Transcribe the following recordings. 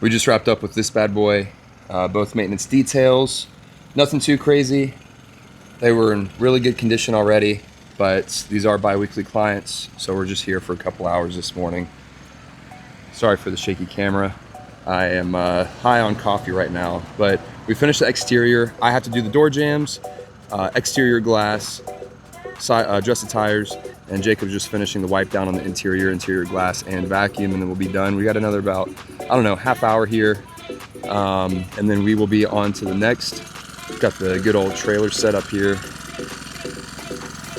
We just wrapped up with this bad boy, both maintenance details. Nothing too crazy. They were in really good condition already, but these are bi-weekly clients, so we're just here for a couple hours this morning. Sorry for the shaky camera. I am high on coffee right now, but we finished the exterior. I have to do the door jambs, exterior glass, adjust the tires, and Jacob's just finishing the wipe down on the interior glass and vacuum, and then we'll be done. We got another about, I don't know, half hour here, and then we will be on to the next. Got the good old trailer set up here.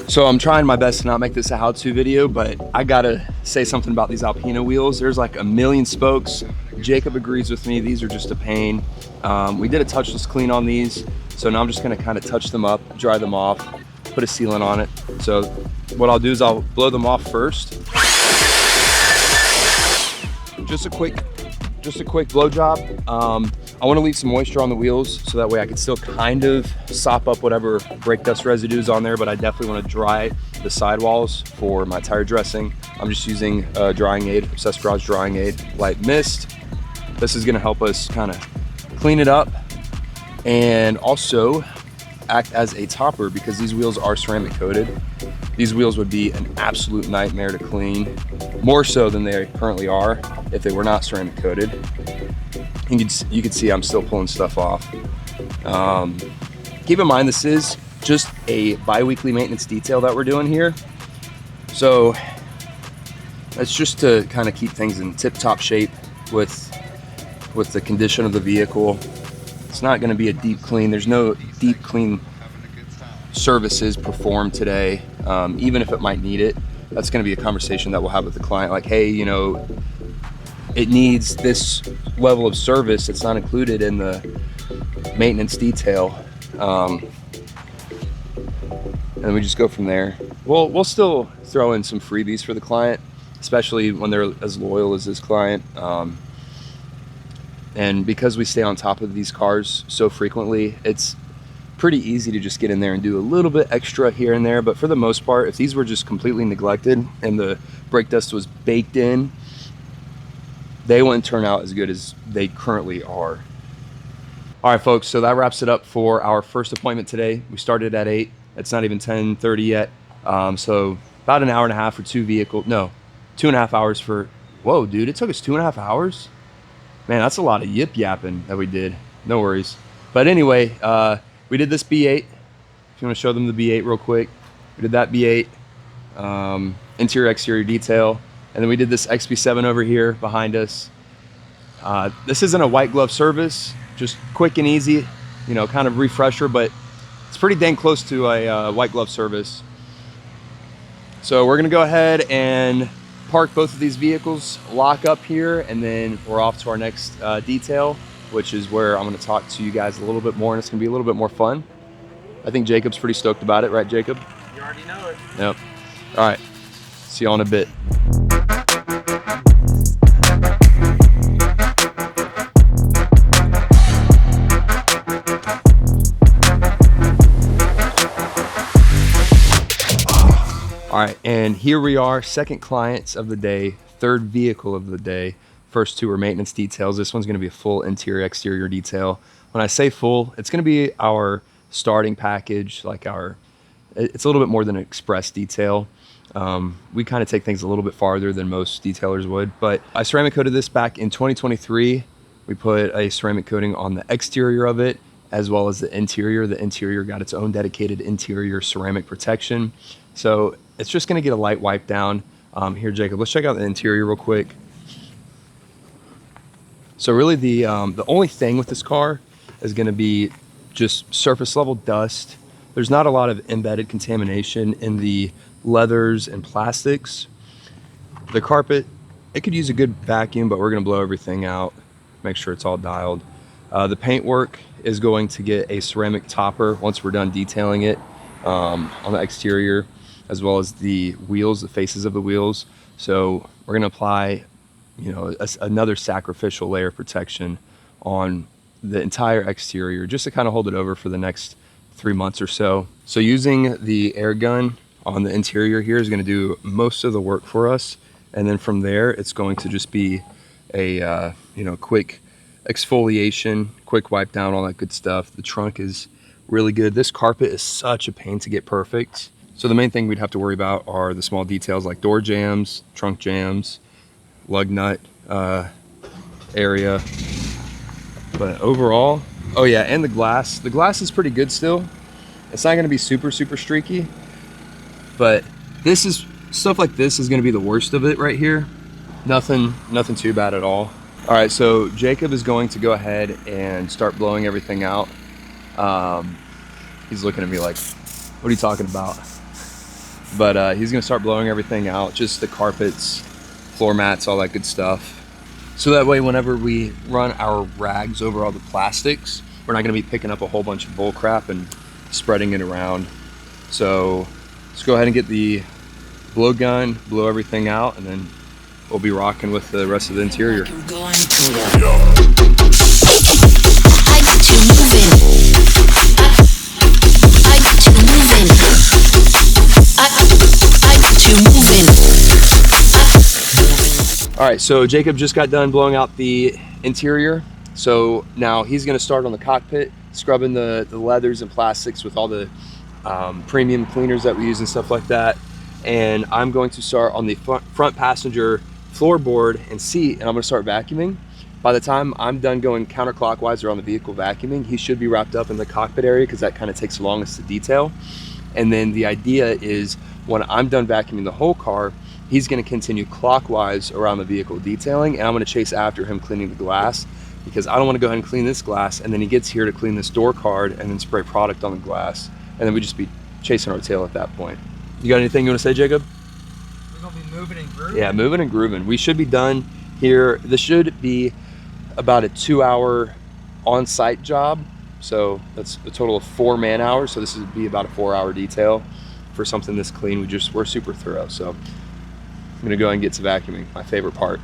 So I'm trying my best to not make this a how-to video, but I gotta say something about these Alpina wheels. There's like a million spokes. Jacob agrees with me, these are just a pain. We did a touchless clean on these, so now I'm just gonna kind of touch them up, dry them off, put a sealant on it. So what I'll do is I'll blow them off first. Just a quick blow job. I want to leave some moisture on the wheels so that way I can still kind of sop up whatever brake dust residue is on there, but I definitely want to dry the sidewalls for my tire dressing. I'm just using a drying aid, Obsessed Garage drying aid, light mist. This is going to help us kind of clean it up and also act as a topper because these wheels are ceramic coated. These wheels would be an absolute nightmare to clean, more so than they currently are if they were not ceramic coated. You can see I'm still pulling stuff off. Keep in mind, this is just a bi-weekly maintenance detail that we're doing here. So that's just to kind of keep things in tip-top shape with the condition of the vehicle. It's not going to be a deep clean. There's no deep clean services performed today, even if it might need it. That's going to be a conversation that we'll have with the client, like, hey, you know, it needs this level of service. It's not included in the maintenance detail, and we just go from there. We'll still throw in some freebies for the client, especially when they're as loyal as this client. And because we stay on top of these cars so frequently, it's pretty easy to just get in there and do a little bit extra here and there. But for the most part, if these were just completely neglected and the brake dust was baked in, they wouldn't turn out as good as they currently are. All right, folks, so that wraps it up for our first appointment today. We started at 8. It's not even 10:30 yet. So about an hour and a half for 2.5 hours for, whoa, dude, it took us 2.5 hours? Man, that's a lot of yip yapping that we did. No worries. But anyway, we did this B8. If you want to show them the B8 real quick. We did that B8, interior exterior detail. And then we did this XB7 over here behind us. This isn't a white glove service, just quick and easy, you know, kind of refresher, but it's pretty dang close to a white glove service. So we're gonna go ahead and park both of these vehicles, lock up here, and then we're off to our next detail, which is where I'm gonna talk to you guys a little bit more, and it's gonna be a little bit more fun. I think Jacob's pretty stoked about it, right, Jacob? You already know it. Yep. All right, see you all in a bit. All right, and here we are, second clients of the day, third vehicle of the day. First two are maintenance details. This one's gonna be a full interior exterior detail. When I say full, it's gonna be our starting package, like it's a little bit more than an express detail. We kind of take things a little bit farther than most detailers would, but I ceramic coated this back in 2023. We put a ceramic coating on the exterior of it, as well as the interior. The interior got its own dedicated interior ceramic protection. So it's just gonna get a light wipe down. Here, Jacob, let's check out the interior real quick. So really the only thing with this car is gonna be just surface level dust. There's not a lot of embedded contamination in the leathers and plastics. The carpet, it could use a good vacuum, but we're gonna blow everything out, make sure it's all dialed. The paintwork is going to get a ceramic topper once we're done detailing it on the exterior, as well as the wheels, the faces of the wheels. So we're gonna apply, you know, another sacrificial layer of protection on the entire exterior just to kind of hold it over for the next 3 months or so. So using the air gun on the interior here is gonna do most of the work for us. And then from there, it's going to just be a quick exfoliation, quick wipe down, all that good stuff. The trunk is really good. This carpet is such a pain to get perfect. So the main thing we'd have to worry about are the small details like door jams, trunk jams, lug nut area. But overall, oh yeah, and the glass. The glass is pretty good still. It's not gonna be super streaky, but this is, stuff like this is gonna be the worst of it right here. Nothing too bad at all. All right, so Jacob is going to go ahead and start blowing everything out. He's looking at me like, what are you talking about? But he's gonna start blowing everything out, just the carpets, floor mats, all that good stuff. So that way, whenever we run our rags over all the plastics, we're not gonna be picking up a whole bunch of bull crap and spreading it around. So let's go ahead and get the blow gun, blow everything out, and then we'll be rocking with the rest of the interior. All right, so Jacob just got done blowing out the interior. So now he's gonna start on the cockpit, scrubbing the leathers and plastics with all the premium cleaners that we use and stuff like that. And I'm going to start on the front passenger floorboard and seat, and I'm gonna start vacuuming. By the time I'm done going counterclockwise around the vehicle vacuuming, he should be wrapped up in the cockpit area because that kind of takes the longest to detail. And then the idea is when I'm done vacuuming the whole car, he's gonna continue clockwise around the vehicle detailing, and I'm gonna chase after him cleaning the glass because I don't wanna go ahead and clean this glass and then he gets here to clean this door card and then spray product on the glass. And then we just be chasing our tail at that point. You got anything you wanna say, Jacob? We're gonna be moving and grooving. Yeah, moving and grooving. We should be done here. This should be about a 2-hour on-site job. So that's a total of 4 man hours. So this would be about a 4-hour detail for something this clean. We're super thorough. So I'm gonna go ahead and get to vacuuming, my favorite part.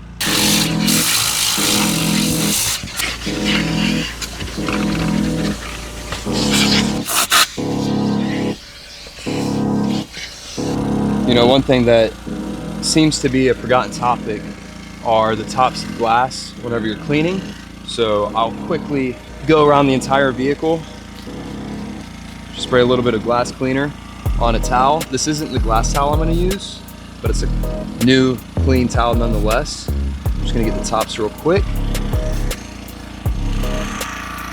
You know, one thing that seems to be a forgotten topic are the tops of glass whenever you're cleaning. So I'll quickly go around the entire vehicle, spray a little bit of glass cleaner on a towel. This isn't the glass towel I'm gonna use, but it's a new clean towel nonetheless. I'm just gonna get the tops real quick,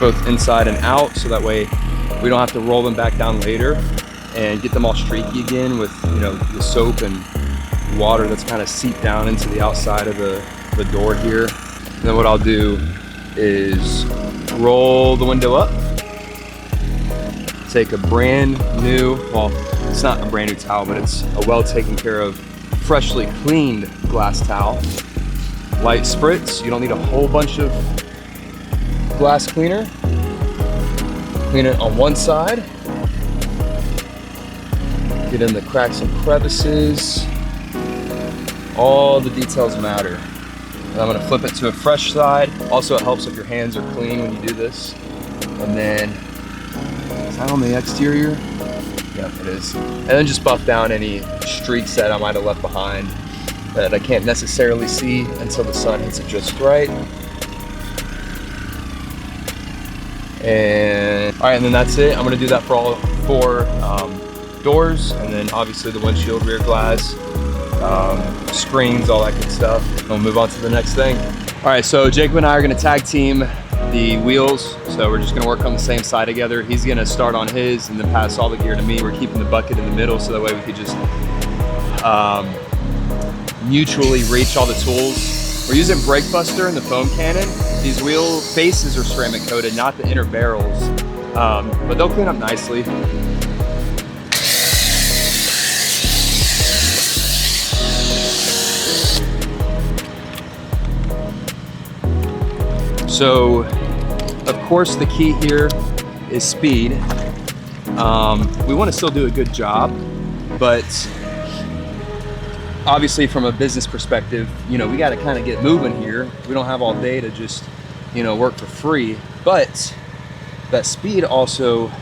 both inside and out, so that way we don't have to roll them back down later and get them all streaky again with, you know, the soap and water that's kind of seeped down into the outside of the door here. And then what I'll do is roll the window up, take a brand new, well, it's not a brand new towel, but it's a well taken care of, freshly cleaned glass towel. Light spritz, you don't need a whole bunch of glass cleaner. Clean it on one side. Get in the cracks and crevices. All the details matter. And I'm gonna flip it to a fresh side. Also, it helps if your hands are clean when you do this. And then, is that on the exterior? Yeah, it is. And then just buff down any streaks that I might have left behind that I can't necessarily see until the sun hits it just right. And all right, and then that's it. I'm gonna do that for all 4 doors, and then obviously the windshield, rear glass, screens, all that good stuff. We'll move on to the next thing. All right, so Jacob and I are gonna tag team the wheels. So we're just gonna work on the same side together. He's gonna start on his and then pass all the gear to me. We're keeping the bucket in the middle so that way we could just mutually reach all the tools. We're using Brake Buster and the foam cannon. These wheel faces are ceramic coated, not the inner barrels, but they'll clean up nicely. So, of course, the key here is speed. We want to still do a good job, but obviously from a business perspective, you know, we got to kind of get moving here. We don't have all day to just, you know, work for free, but that speed also,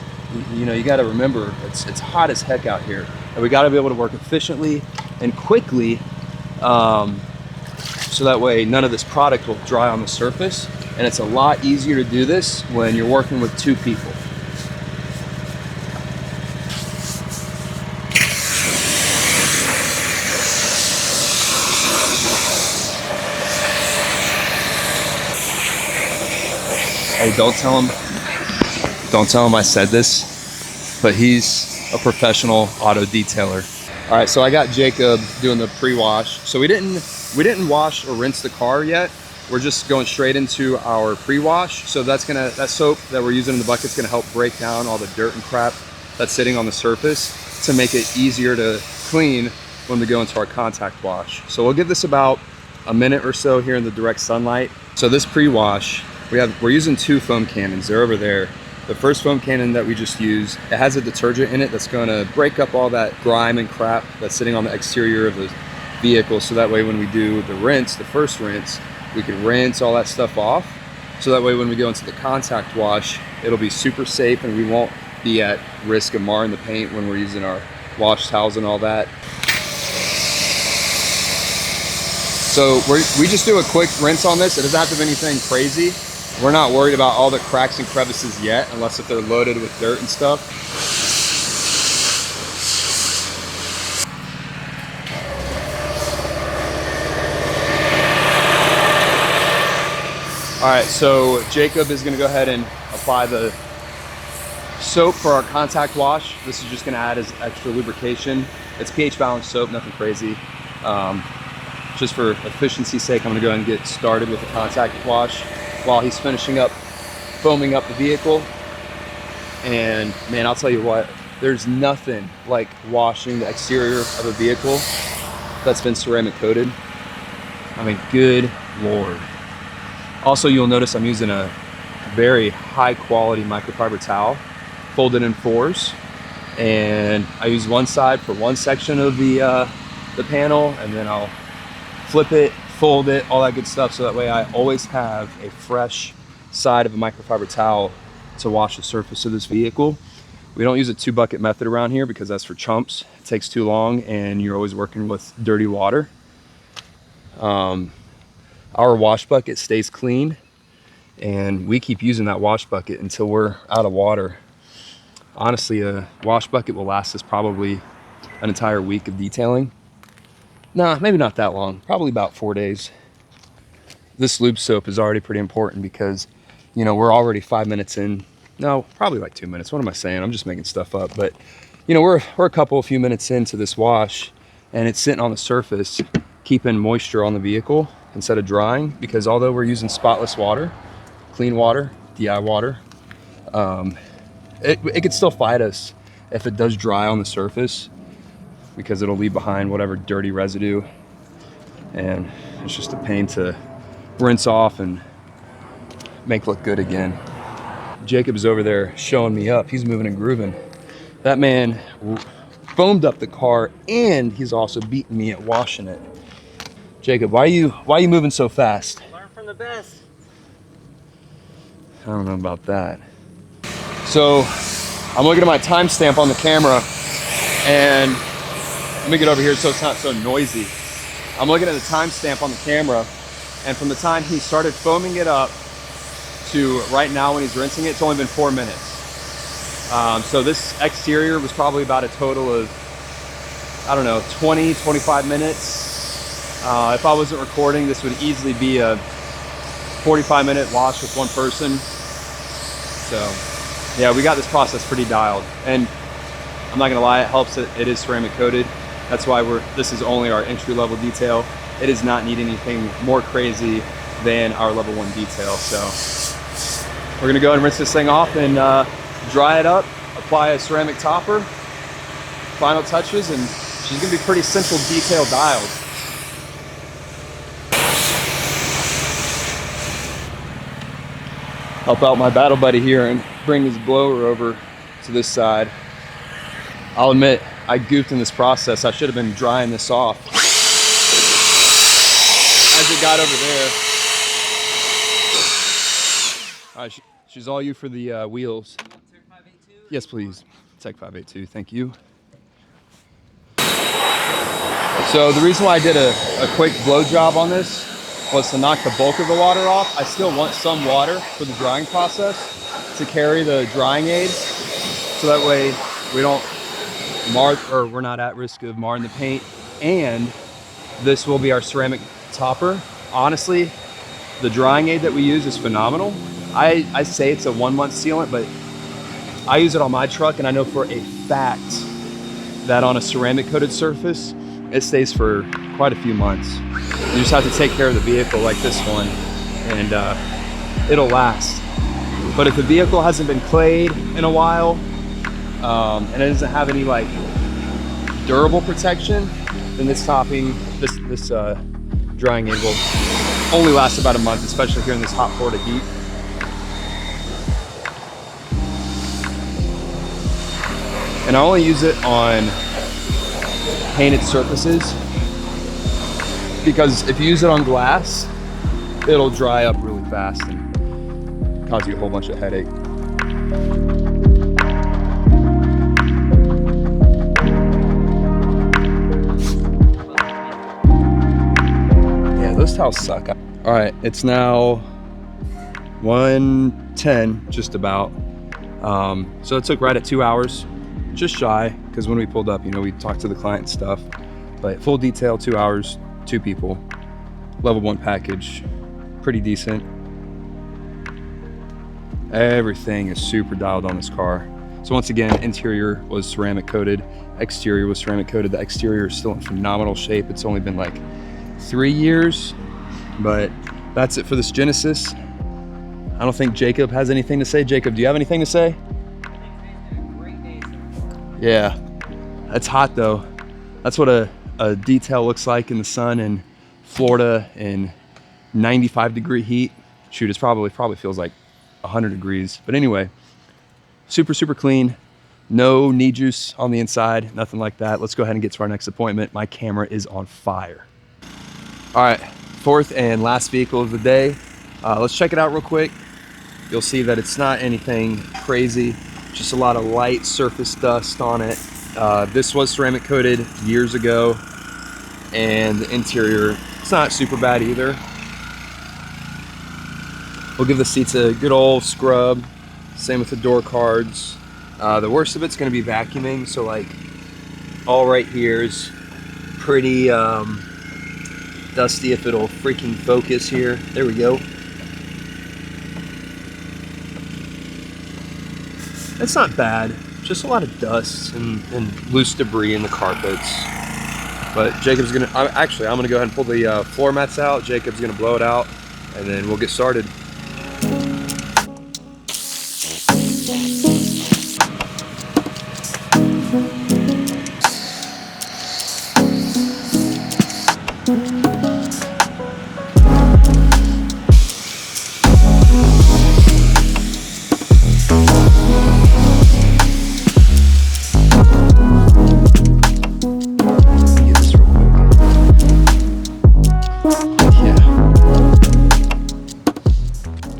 you know, you got to remember it's hot as heck out here, and we got to be able to work efficiently and quickly, so that way none of this product will dry on the surface And it's a lot easier to do this when you're working with 2 people. Hey, don't tell him I said this, but he's a professional auto detailer. All right, so I got Jacob doing the pre-wash. So we didn't wash or rinse the car yet. We're just going straight into our pre-wash. So that soap that we're using in the bucket's gonna help break down all the dirt and crap that's sitting on the surface to make it easier to clean when we go into our contact wash. So we'll give this about a minute or so here in the direct sunlight. So this pre-wash, we're using 2 foam cannons. They're over there. The first foam cannon that we just used, it has a detergent in it that's gonna break up all that grime and crap that's sitting on the exterior of the vehicle. So that way when we do the first rinse, we can rinse all that stuff off. So that way when we go into the contact wash, it'll be super safe and we won't be at risk of marring the paint when we're using our wash towels and all that. So we just do a quick rinse on this. It doesn't have to be anything crazy. We're not worried about all the cracks and crevices yet, unless if they're loaded with dirt and stuff. All right, so Jacob is gonna go ahead and apply the soap for our contact wash. This is just gonna add as extra lubrication. It's pH balanced soap, nothing crazy. Just for efficiency's sake, I'm gonna go ahead and get started with the contact wash while he's finishing up foaming up the vehicle. And man, I'll tell you what, there's nothing like washing the exterior of a vehicle that's been ceramic coated. I mean, good Lord. Also, you'll notice I'm using a very high quality microfiber towel, folded in 4s. And I use one side for one section of the panel, and then I'll flip it, fold it, all that good stuff. So that way I always have a fresh side of a microfiber towel to wash the surface of this vehicle. We don't use a 2-bucket method around here because that's for chumps. It takes too long and you're always working with dirty water. Our wash bucket stays clean and we keep using that wash bucket until we're out of water. Honestly, a wash bucket will last us probably an entire week of detailing. Nah, maybe not that long, probably about 4 days. This lube soap is already pretty important because, you know, we're already 5 minutes in. No, probably like 2 minutes. What am I saying? I'm just making stuff up. But, you know, we're a few minutes into this wash and it's sitting on the surface, keeping moisture on the vehicle instead of drying, because although we're using spotless water, clean water, DI water, it could still fight us if it does dry on the surface, because it'll leave behind whatever dirty residue, and it's just a pain to rinse off and make look good again. Jacob's over there showing me up. He's moving and grooving. That man foamed up the car and he's also beating me at washing it. Jacob, why are you moving so fast? Learn from the best. I don't know about that. So I'm looking at my timestamp on the camera, and let me get over here so it's not so noisy. I'm looking at the timestamp on the camera, and from the time he started foaming it up to right now when he's rinsing it, it's only been 4 minutes. So this exterior was probably about a total of, I don't know, 20, 25 minutes. If I wasn't recording, this would easily be a 45-minute wash with one person. So yeah, we got this process pretty dialed, and I'm not gonna lie, it helps that it is ceramic coated. That's why this is only our entry-level detail. It does not need anything more crazy than our level 1 detail. So we're gonna go ahead and rinse this thing off and dry it up, apply a ceramic topper, final touches, and she's gonna be pretty simple detail dialed. Help out my battle buddy here and bring his blower over to this side. I'll admit, I goofed in this process. I should have been drying this off as it got over there. All right, she's all you for the wheels. Yes, please. Tech 582, thank you. So the reason why I did a quick blow job on this was to knock the bulk of the water off. I still want some water for the drying process to carry the drying aid, so that way we don't mar, or we're not at risk of marring the paint. And this will be our ceramic topper. Honestly, the drying aid that we use is phenomenal. I say it's a 1 month sealant, but I use it on my truck, and I know for a fact that on a ceramic coated surface, it stays for quite a few months. You just have to take care of the vehicle like this one, and it'll last. But if the vehicle hasn't been clayed in a while, and it doesn't have any like durable protection, then this topping, this drying aid will only last about a month, especially here in this hot Florida heat. And I only use it on painted surfaces, because if you use it on glass, it'll dry up really fast and cause you a whole bunch of headache. Yeah, those towels suck. All right, it's now 1:10, just about. So it took right at 2 hours. Just shy, because when we pulled up, you know, we talked to the client and stuff, but full detail, 2 hours, 2 people, level 1 package, pretty decent. Everything is super dialed on this car. So once again, interior was ceramic coated, exterior was ceramic coated. The exterior is still in phenomenal shape. It's only been like 3 years, but that's it for this Genesis. I don't think Jacob has anything to say. Jacob, do you have anything to say? Yeah, it's hot though. That's what a detail looks like in the sun in Florida in 95-degree heat. Shoot, it's probably feels like 100 degrees. But anyway, super clean. No knee juice on the inside, nothing like that. Let's go ahead and get to our next appointment. My camera is on fire. All right, fourth and last vehicle of the day. Let's check it out real quick. You'll see that it's not anything crazy. Just a lot of light surface dust on it. This was ceramic coated years ago, and the interior, it's not super bad either. We'll give the seats a good old scrub. Same with the door cards. The worst of it's gonna be vacuuming, so like all right here is pretty dusty. If it'll freaking focus here. There we go. It's not bad, just a lot of dust and loose debris in the carpets. But Jacob's gonna, I'm gonna go ahead and pull the floor mats out. Jacob's gonna blow it out, and then we'll get started.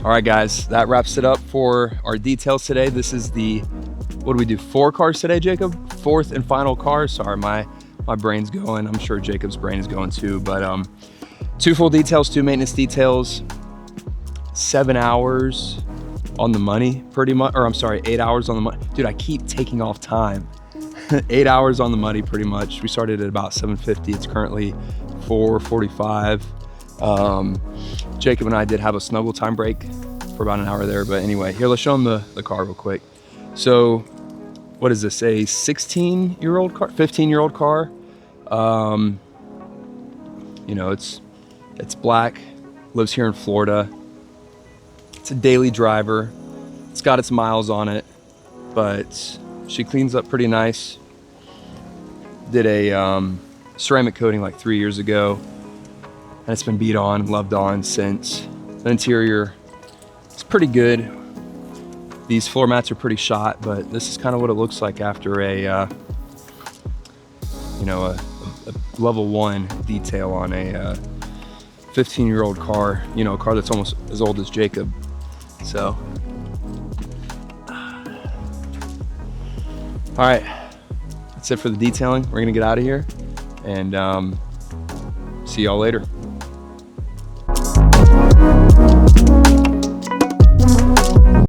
All right, guys, that wraps it up for our details today. This is the, what do we do, 4 cars today, Jacob? 4th and final car. Sorry, my brain's going. I'm sure Jacob's brain is going too, but 2 full details, 2 maintenance details, 7 hours on the money, pretty much, or I'm sorry, 8 hours on the money. Dude, I keep taking off time. 8 hours on the money, pretty much. We started at about 7:50. It's currently 4:45. Jacob and I did have a snuggle time break for about an hour there, but anyway, here, let's show them the car real quick. So what is this, a 16-year-old car, 15-year-old car? You know, it's black, lives here in Florida. It's a daily driver. It's got its miles on it, but she cleans up pretty nice. Did a ceramic coating like 3 years ago, and it's been beat on, loved on since. The interior, it's pretty good. These floor mats are pretty shot, but this is kind of what it looks like after a you know, a level 1 detail on a 15-year-old car, you know, a car that's almost as old as Jacob. So, all right, that's it for the detailing. We're gonna get out of here and see y'all later.